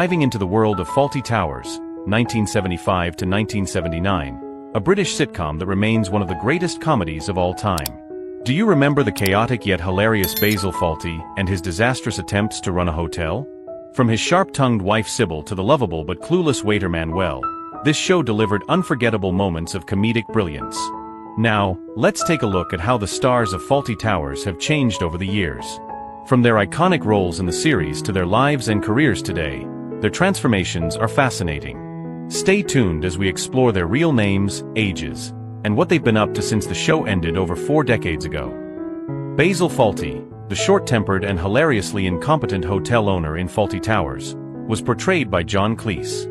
Diving into the world of Fawlty Towers, 1975 to 1979, a British sitcom that remains one of the greatest comedies of all time. Do you remember the chaotic yet hilarious Basil Fawlty and his disastrous attempts to run a hotel? From his sharp-tongued wife Sybil to the lovable but clueless waiter Manuel, this show delivered unforgettable moments of comedic brilliance. Now, let's take a look at how the stars of Fawlty Towers have changed over the years. From their iconic roles in the series to their lives and careers today, their transformations are fascinating. Stay tuned as we explore their real names, ages, and what they've been up to since the show ended over 4 decades ago. Basil Fawlty, the short-tempered and hilariously incompetent hotel owner in Fawlty Towers, was portrayed by John Cleese.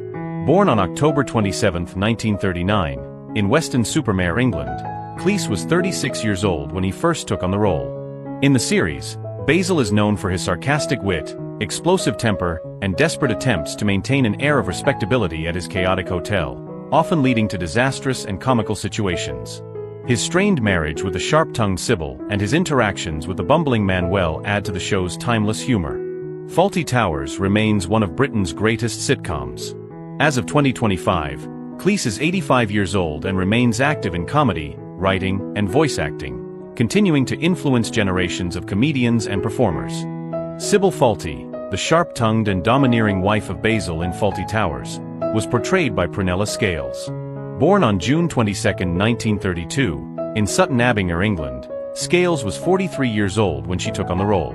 Born on October 27, 1939, in Weston-super-Mare, England, Cleese was 36 years old when he first took on the role. In the series, Basil is known for his sarcastic wit, explosive temper, and desperate attempts to maintain an air of respectability at his chaotic hotel, often leading to disastrous and comical situations. His strained marriage with the sharp-tongued Sybil and his interactions with the bumbling Manuel add to the show's timeless humor. Fawlty Towers remains one of Britain's greatest sitcoms. As of 2025, Cleese is 85 years old and remains active in comedy, writing, and voice acting, continuing to influence generations of comedians and performers. Sybil Fawlty, the sharp-tongued and domineering wife of Basil in Fawlty Towers, was portrayed by Prunella Scales. Born on June 22, 1932, in Sutton Abinger, England, Scales was 43 years old when she took on the role.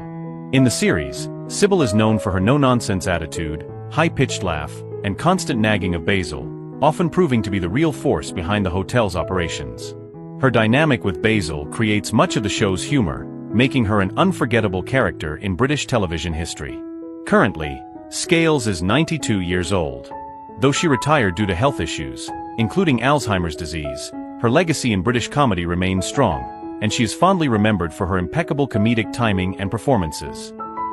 In the series, Sybil is known for her no-nonsense attitude, high-pitched laugh, and constant nagging of Basil, often proving to be the real force behind the hotel's operations. Her dynamic with Basil creates much of the show's humor, making her an unforgettable character in British television history. Currently, Scales is 92 years old. Though she retired due to health issues, including Alzheimer's disease, her legacy in British comedy remains strong, and she is fondly remembered for her impeccable comedic timing and performances.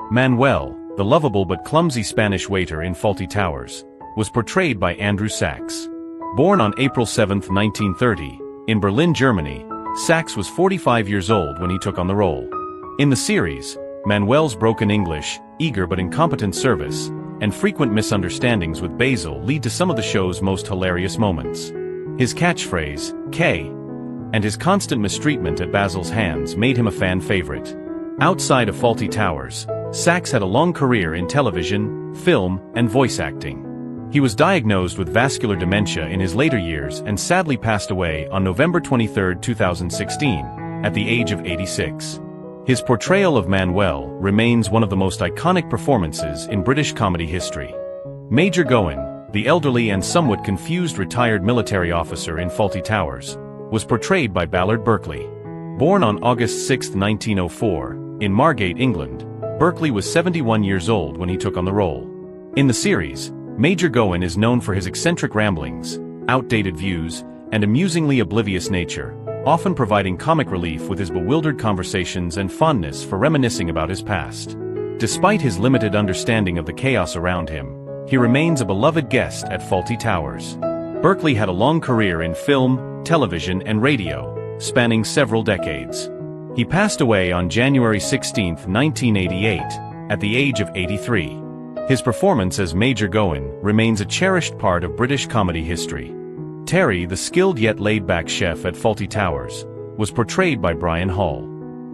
Manuel, the lovable but clumsy Spanish waiter in Fawlty Towers, was portrayed by Andrew Sachs. Born on April 7, 1930, in Berlin, Germany, Sachs was 45 years old when he took on the role. In the series, Manuel's broken English, eager but incompetent service, and frequent misunderstandings with Basil lead to some of the show's most hilarious moments. His catchphrase, K, and his constant mistreatment at Basil's hands made him a fan favorite. Outside of Fawlty Towers, Sachs had a long career in television, film, and voice acting. He was diagnosed with vascular dementia in his later years and sadly passed away on November 23, 2016, at the age of 86. His portrayal of Manuel remains one of the most iconic performances in British comedy history. Major Gowan, the elderly and somewhat confused retired military officer in Fawlty Towers, was portrayed by Ballard Berkeley. Born on August 6, 1904, in Margate, England, Berkeley was 71 years old when he took on the role. In the series, Major Gowan is known for his eccentric ramblings, outdated views, and amusingly oblivious nature, often providing comic relief with his bewildered conversations and fondness for reminiscing about his past. Despite his limited understanding of the chaos around him, he remains a beloved guest at Fawlty Towers. Berkeley had a long career in film, television, and radio, spanning several decades. He passed away on January 16, 1988, at the age of 83. His performance as Major Gowan remains a cherished part of British comedy history. Terry, the skilled yet laid-back chef at Fawlty Towers, was portrayed by Brian Hall.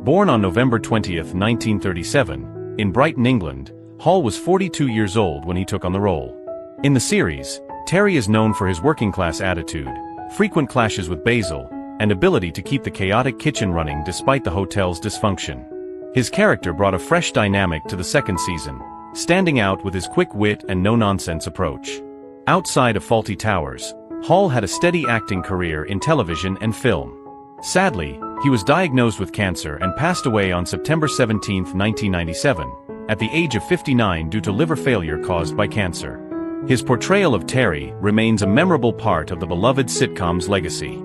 Born on November 20, 1937, in Brighton, England, Hall was 42 years old when he took on the role. In the series, Terry is known for his working-class attitude, frequent clashes with Basil, and ability to keep the chaotic kitchen running despite the hotel's dysfunction. His character brought a fresh dynamic to the second season, standing out with his quick wit and no-nonsense approach. Outside of Fawlty Towers, Hall had a steady acting career in television and film. Sadly, he was diagnosed with cancer and passed away on September 17, 1997, at the age of 59 due to liver failure caused by cancer. His portrayal of Terry remains a memorable part of the beloved sitcom's legacy.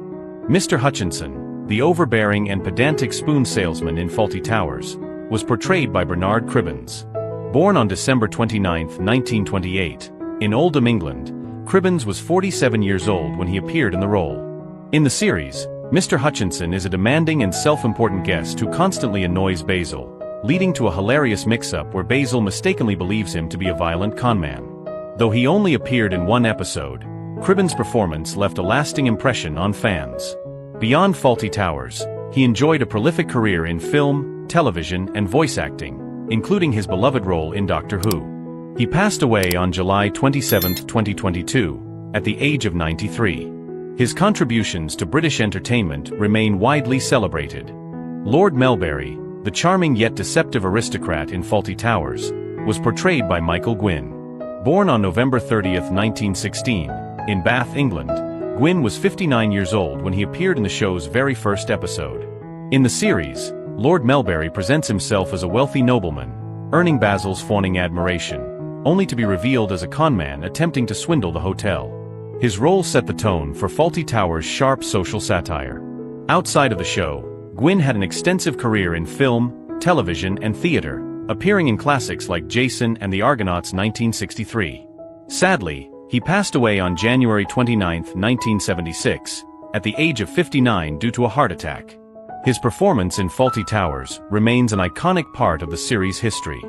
Mr. Hutchinson, the overbearing and pedantic spoon salesman in Fawlty Towers, was portrayed by Bernard Cribbins. Born on December 29, 1928, in Oldham, England, Cribbins was 47 years old when he appeared in the role. In the series, Mr. Hutchinson is a demanding and self-important guest who constantly annoys Basil, leading to a hilarious mix-up where Basil mistakenly believes him to be a violent conman. Though he only appeared in one episode, Cribben's performance left a lasting impression on fans. Beyond Fawlty Towers, he enjoyed a prolific career in film, television, and voice acting, including his beloved role in Doctor Who. He passed away on July 27, 2022, at the age of 93. His contributions to British entertainment remain widely celebrated. Lord Melbury, the charming yet deceptive aristocrat in Fawlty Towers, was portrayed by Michael Gwynne. Born on November 30, 1916, in Bath, England, Gwynne was 59 years old when he appeared in the show's very first episode. In the series, Lord Melbury presents himself as a wealthy nobleman, earning Basil's fawning admiration, only to be revealed as a conman attempting to swindle the hotel. His role set the tone for Fawlty Towers' sharp social satire. Outside of the show, Gwynne had an extensive career in film, television, and theater, appearing in classics like Jason and the Argonauts 1963. Sadly, he passed away on January 29, 1976, at the age of 59 due to a heart attack. His performance in Fawlty Towers remains an iconic part of the series' history.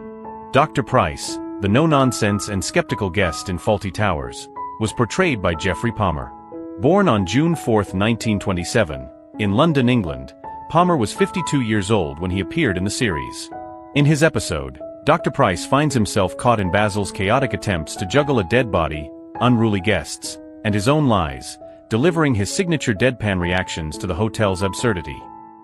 Dr. Price, the no-nonsense and skeptical guest in Fawlty Towers, was portrayed by Geoffrey Palmer. Born on June 4, 1927, in London, England, Palmer was 52 years old when he appeared in the series. In his episode, Dr. Price finds himself caught in Basil's chaotic attempts to juggle a dead body, unruly guests, and his own lies, delivering his signature deadpan reactions to the hotel's absurdity.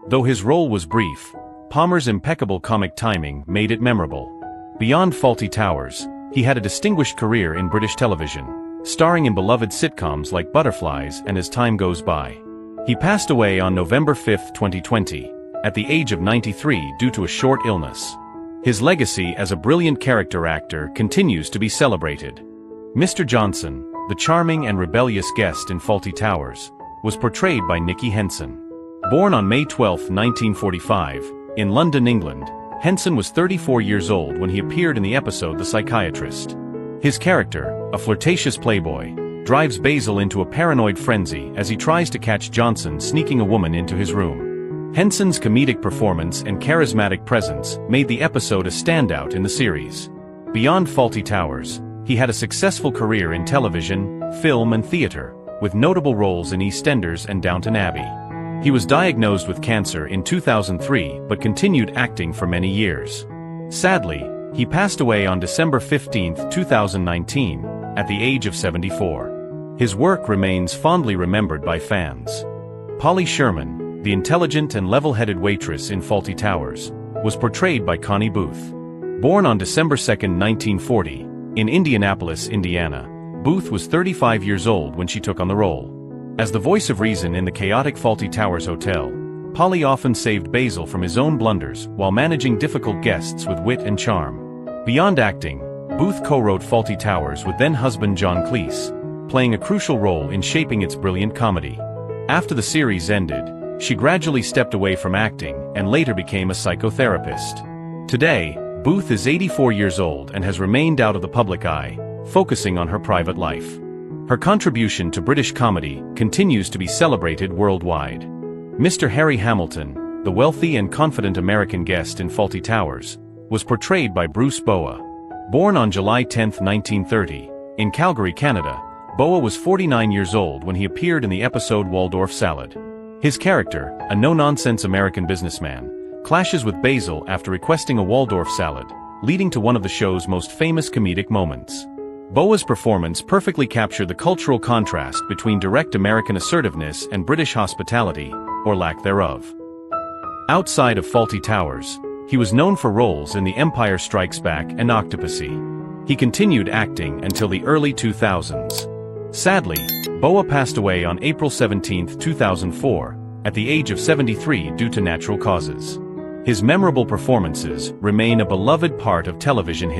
Though his role was brief, Palmer's impeccable comic timing made it memorable. Beyond Fawlty Towers, he had a distinguished career in British television, starring in beloved sitcoms like Butterflies and As Time Goes By. He passed away on November 5, 2020, at the age of 93 due to a short illness. His legacy as a brilliant character actor continues to be celebrated. Mr. Johnson, the charming and rebellious guest in Fawlty Towers, was portrayed by Nicky Henson. Born on May 12, 1945, in London, England, Henson was 34 years old when he appeared in the episode The Psychiatrist. His character, a flirtatious playboy, drives Basil into a paranoid frenzy as he tries to catch Johnson sneaking a woman into his room. Henson's comedic performance and charismatic presence made the episode a standout in the series. Beyond Fawlty Towers, he had a successful career in television, film, and theater, with notable roles in EastEnders and Downton Abbey. He was diagnosed with cancer in 2003 but continued acting for many years. Sadly, he passed away on December 15, 2019, at the age of 74. His work remains fondly remembered by fans. Polly Sherman, the intelligent and level-headed waitress in Fawlty Towers, was portrayed by Connie Booth. Born on December 2, 1940, in Indianapolis, Indiana, Booth was 35 years old when she took on the role. As the voice of reason in the chaotic Fawlty Towers Hotel, Polly often saved Basil from his own blunders while managing difficult guests with wit and charm. Beyond acting, Booth co-wrote Fawlty Towers with then-husband John Cleese, playing a crucial role in shaping its brilliant comedy. After the series ended, she gradually stepped away from acting and later became a psychotherapist. Today, Booth is 84 years old and has remained out of the public eye, focusing on her private life. Her contribution to British comedy continues to be celebrated worldwide. Mr. Harry Hamilton, the wealthy and confident American guest in Fawlty Towers, was portrayed by Bruce Boa. Born on July 10, 1930, in Calgary, Canada, Boa was 49 years old when he appeared in the episode Waldorf Salad. His character, a no-nonsense American businessman, clashes with Basil after requesting a Waldorf salad, leading to one of the show's most famous comedic moments. Boa's performance perfectly captured the cultural contrast between direct American assertiveness and British hospitality, or lack thereof. Outside of Fawlty Towers, he was known for roles in The Empire Strikes Back and Octopussy. He continued acting until the early 2000s. Sadly, Boa passed away on April 17, 2004, at the age of 73 due to natural causes. His memorable performances remain a beloved part of television history.